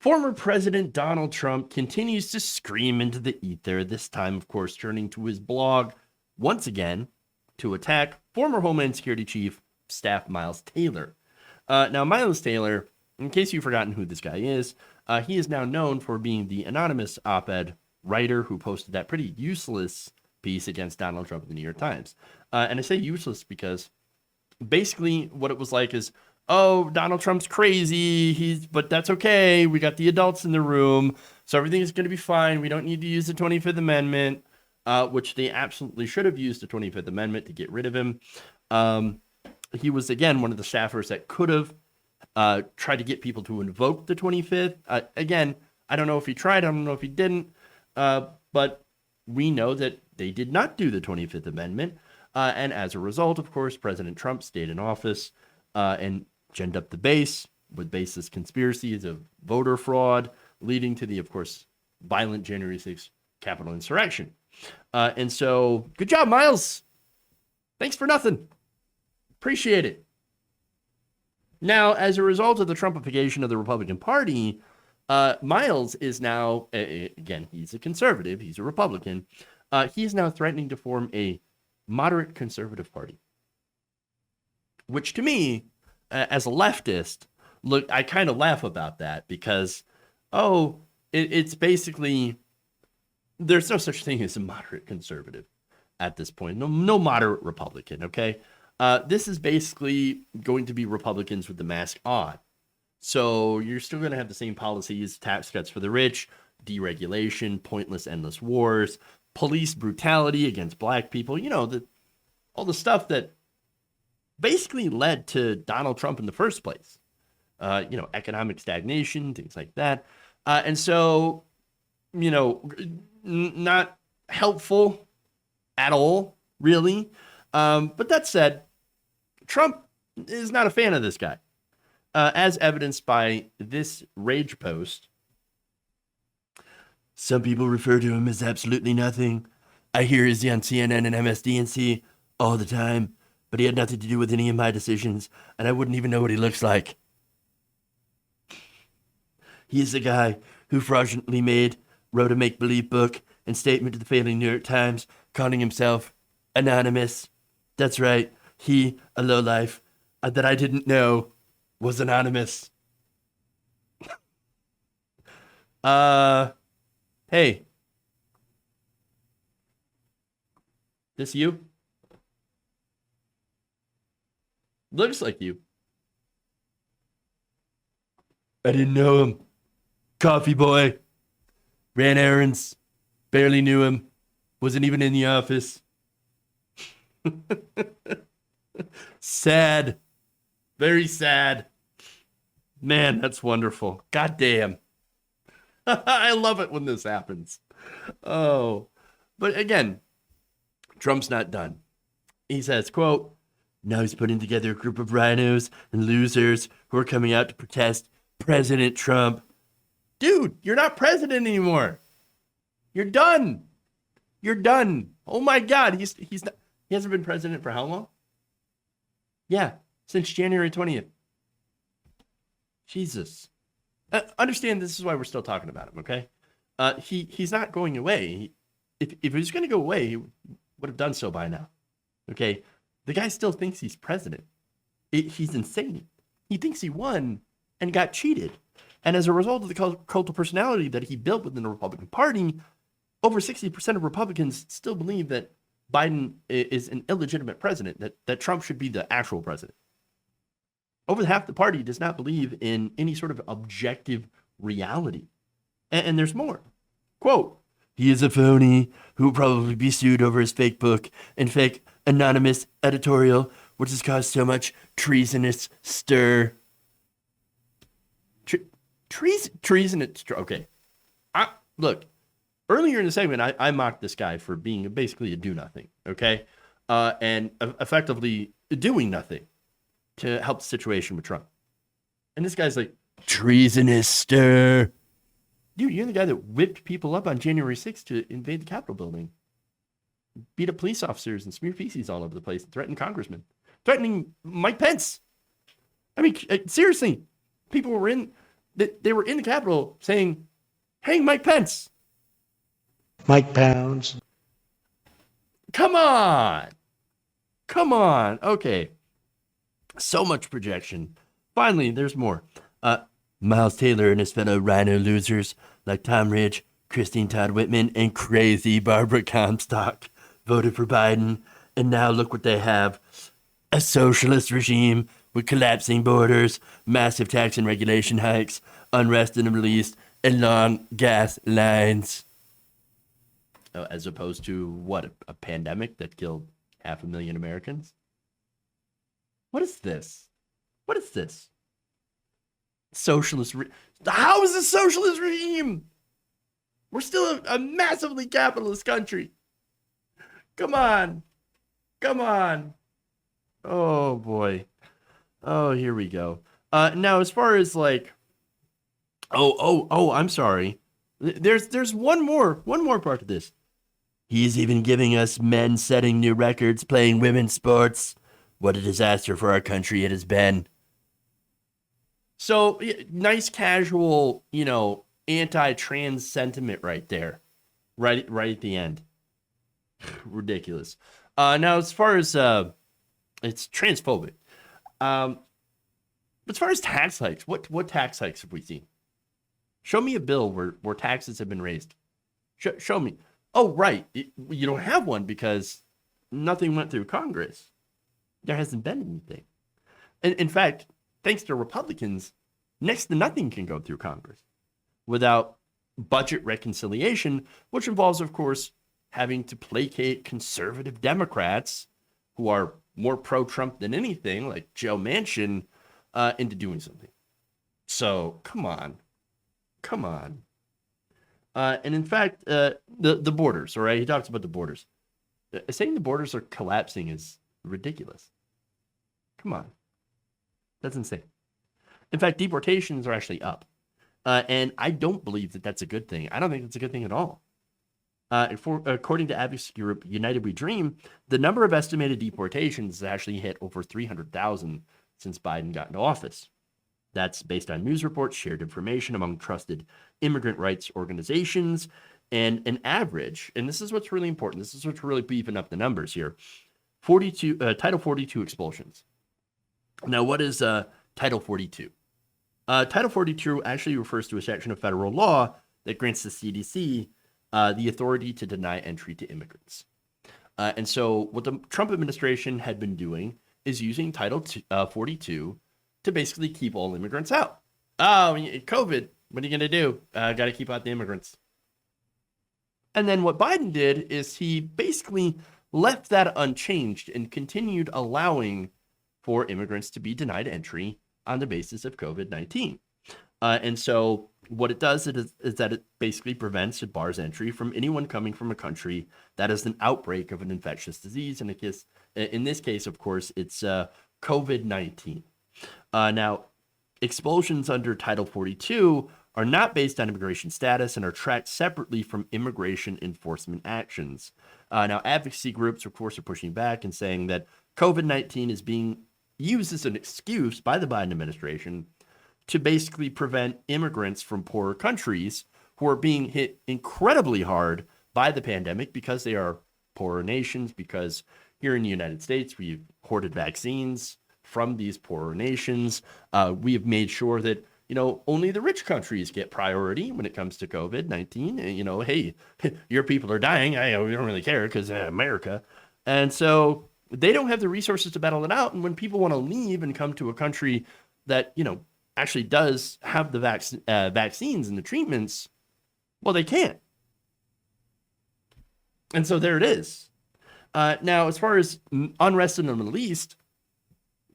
Former President Donald Trump continues to scream into the ether, this time, of course, turning to his blog once again to attack former Homeland Security Chief Staff Miles Taylor. Now, Miles Taylor, in case you've forgotten who this guy is, he is now known for being the anonymous op-ed writer who posted that pretty useless piece against Donald Trump in the New York Times. And I say useless because basically what it was like is, oh, Donald Trump's crazy, but that's okay. We got the adults in the room, so everything is going to be fine. We don't need to use the 25th Amendment, which they absolutely should have used the 25th Amendment to get rid of him. He was, again, one of the staffers that could have tried to get people to invoke the 25th. Again, I don't know if he tried. I don't know if he didn't. But we know that they did not do the 25th Amendment. And as a result, of course, President Trump stayed in office and ginned up the base with baseless conspiracies of voter fraud, leading to the, of course, violent January 6th Capitol insurrection. And so, good job, Miles. Thanks for nothing. Appreciate it. Now, as a result of the Trumpification of the Republican Party, Miles is now, again, he's a conservative, he's a Republican. He is now threatening to form a moderate conservative party, which to me, as a leftist, look, I kind of laugh about that because, it's basically, there's no such thing as a moderate conservative at this point. No moderate Republican, okay? This is basically going to be Republicans with the mask on. So you're still going to have the same policies, tax cuts for the rich, deregulation, pointless, endless wars, police brutality against black people, all the stuff that basically led to Donald Trump in the first place. Economic stagnation, things like that. And so, not helpful at all, really. But that said, Trump is not a fan of this guy, as evidenced by this rage post. Some people refer to him as absolutely nothing. I hear he's on CNN and MSDNC all the time, but he had nothing to do with any of my decisions, and I wouldn't even know what he looks like. He's the guy who fraudulently wrote a make-believe book and statement to the failing New York Times, calling himself anonymous. That's right, he, a lowlife that I didn't know was anonymous. Hey. This you? Looks like you. I didn't know him. Coffee boy. Ran errands. Barely knew him. Wasn't even in the office. Sad. Very sad. Man, that's wonderful. God damn. I love it when this happens. Oh. But again, Trump's not done. He says, quote, now he's putting together a group of rhinos and losers who are coming out to protest President Trump. Dude, you're not president anymore. You're done. You're done. Oh my God. He hasn't been president for how long? Yeah, since January 20th. Jesus. Understand this is why we're still talking about him, okay? He's not going away. If he was going to go away, he would have done so by now. Okay? The guy still thinks he's president. He's insane. He thinks he won and got cheated. And as a result of the cult of personality that he built within the Republican Party, over 60% of Republicans still believe that Biden is an illegitimate president, that Trump should be the actual president. Over half the party does not believe in any sort of objective reality. And there's more. Quote, he is a phony who will probably be sued over his fake book and fake anonymous editorial, which has caused so much treasonous stir. Treasonous. Okay. Look, earlier in the segment, I mocked this guy for being basically a do-nothing, okay? And effectively doing nothing to help the situation with Trump. And this guy's like, treasonous stir. Dude, you're the guy that whipped people up on January 6th to invade the Capitol building. Beat up police officers and smear feces all over the place and threatened congressmen. Threatening Mike Pence. I mean, seriously, people were in They were in the Capitol saying, hang Mike Pence. Mike Pounds. Come on. Come on. Okay. So much projection. Finally, there's more. Miles Taylor and his fellow rhino losers like Tom Ridge, Christine Todd Whitman, and crazy Barbara Comstock voted for Biden. And now look what they have. A socialist regime with collapsing borders, massive tax and regulation hikes, unrest in the Middle East, and long gas lines. As opposed to what? A pandemic that killed 500,000 Americans? What is this? What is this? Socialist. How is this socialist regime? We're still a massively capitalist country. Come on. Come on. Oh, boy. Oh, here we go. Now, as far as like, I'm sorry. There's one more part to this. He's even giving us men setting new records playing women's sports. What a disaster for our country it has been. So, nice casual, anti-trans sentiment right there. Right at the end. Ridiculous. Now, as far as, it's transphobic. As far as tax hikes, what tax hikes have we seen? Show me a bill where taxes have been raised. Show me. Oh, right. You don't have one because nothing went through Congress. There hasn't been anything. And in fact, thanks to Republicans, next to nothing can go through Congress without budget reconciliation, which involves, of course, having to placate conservative Democrats who are more pro-Trump than anything, like Joe Manchin, into doing something. So, come on. And in fact, the borders, all right? He talks about the borders. Saying the borders are collapsing is ridiculous. Come on. That's insane. In fact, deportations are actually up. And I don't believe that that's a good thing. I don't think it's a good thing at all. According to advocacy group United We Dream, the number of estimated deportations has actually hit over 300,000 since Biden got into office. That's based on news reports, shared information among trusted immigrant rights organizations, and an average, and this is what's really important, this is what's really beefing up the numbers here, Title 42 expulsions. Now, what is Title 42? Title 42 actually refers to a section of federal law that grants the CDC the authority to deny entry to immigrants. And so what the Trump administration had been doing is using Title 42 to basically keep all immigrants out. Oh, COVID, what are you going to do? Got to keep out the immigrants. And then what Biden did is he basically left that unchanged and continued allowing for immigrants to be denied entry on the basis of COVID-19. And so what it does is that it basically prevents, it bars entry from anyone coming from a country that has an outbreak of an infectious disease. And in this case, of course, it's COVID-19. Now, expulsions under Title 42 are not based on immigration status and are tracked separately from immigration enforcement actions. Now, advocacy groups, of course, are pushing back and saying that COVID-19 is being used as an excuse by the Biden administration to basically prevent immigrants from poorer countries who are being hit incredibly hard by the pandemic because they are poorer nations, because here in the United States, we've hoarded vaccines from these poorer nations. We have made sure that, only the rich countries get priority when it comes to COVID-19. Hey, your people are dying. We don't really care because America. And so they don't have the resources to battle it out. And when people want to leave and come to a country that, actually does have the vaccines and the treatments, well, they can't. And so there it is. Now, as far as unrest in the Middle East,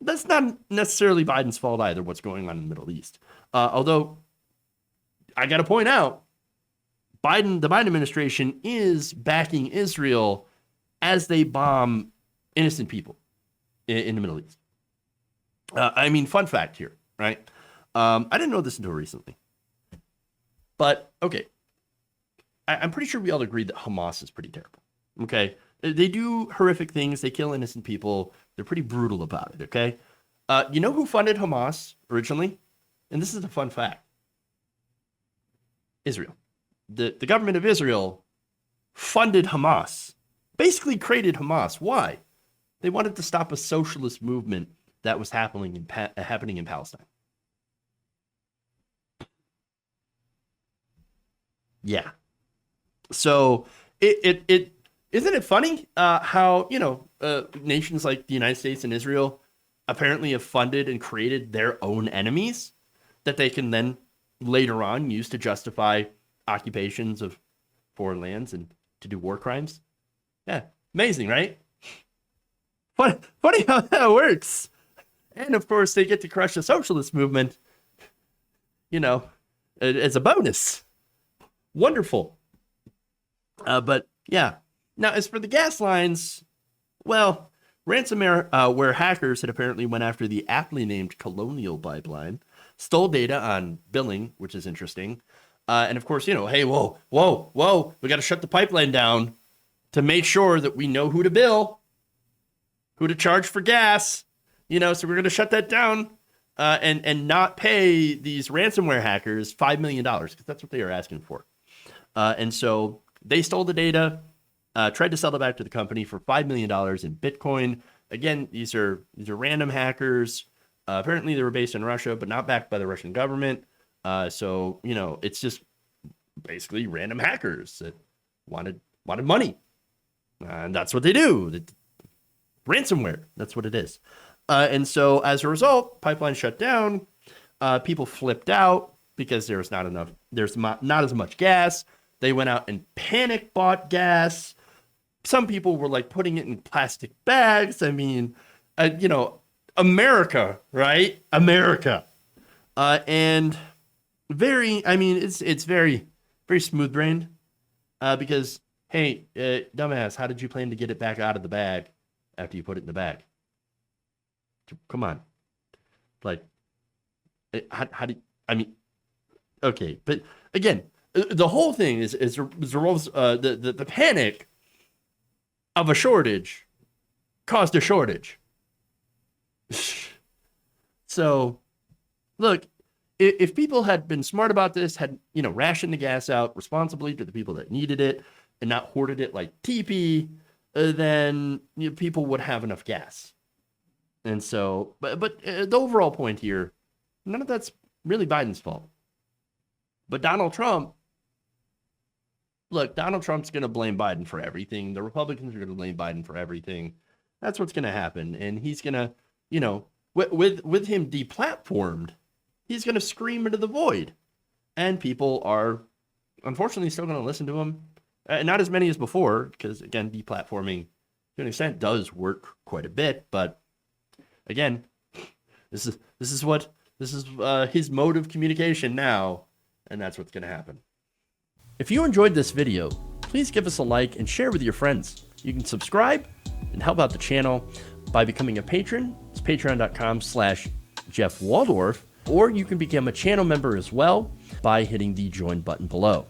that's not necessarily Biden's fault either, what's going on in the Middle East. Although, I got to point out, the Biden administration is backing Israel as they bomb innocent people in the Middle East. Fun fact here, right? I didn't know this until recently. But, okay, I'm pretty sure we all agree that Hamas is pretty terrible, okay? They do horrific things. They kill innocent people. They're pretty brutal about it, okay? You know who funded Hamas originally? And this is a fun fact. Israel. The government of Israel funded Hamas, basically created Hamas. Why? They wanted to stop a socialist movement that was happening in Palestine. Yeah. So it isn't it funny how nations like the United States and Israel apparently have funded and created their own enemies that they can then later on use to justify occupations of foreign lands and to do war crimes. Yeah, amazing, right? Funny how that works. And of course, they get to crush the socialist movement, as a bonus. Wonderful. But yeah. Now, as for the gas lines, well, ransomware where hackers had apparently went after the aptly named Colonial Pipeline, stole data on billing, which is interesting. And of course, hey, whoa, we got to shut the pipeline down to make sure that we know who to bill, who to charge for gas, so we're going to shut that down and not pay these ransomware hackers $5 million because that's what they are asking for. And so they stole the data, tried to sell it back to the company for $5 million in Bitcoin. Again, these are random hackers. Apparently they were based in Russia, but not backed by the Russian government. So, it's just basically random hackers that wanted money. And that's what they do. Ransomware. That's what it is. And so as a result, pipeline shut down. People flipped out because there's not as much gas. They went out and panic bought gas. Some people were like putting it in plastic bags. I mean, America, right? America. And it's very, very smooth brained because, hey, dumbass, how did you plan to get it back out of the bag after you put it in the bag? Come on. Like, how do you, okay. But again, the whole thing is the panic of a shortage caused a shortage. So, look, if people had been smart about this, had rationed the gas out responsibly to the people that needed it, and not hoarded it like TP, then people would have enough gas. And so, but the overall point here, none of that's really Biden's fault. But Donald Trump's going to blame Biden for everything. The Republicans are going to blame Biden for everything. That's what's going to happen. And he's going to, with him deplatformed, he's going to scream into the void. And people are, unfortunately, still going to listen to him. Not as many as before, because, again, deplatforming, to an extent, does work quite a bit. But, again, this is his mode of communication now. And that's what's going to happen. If you enjoyed this video, please give us a like and share with your friends. You can subscribe and help out the channel by becoming a patron. It's patreon.com/Jeff Waldorf, or you can become a channel member as well by hitting the join button below.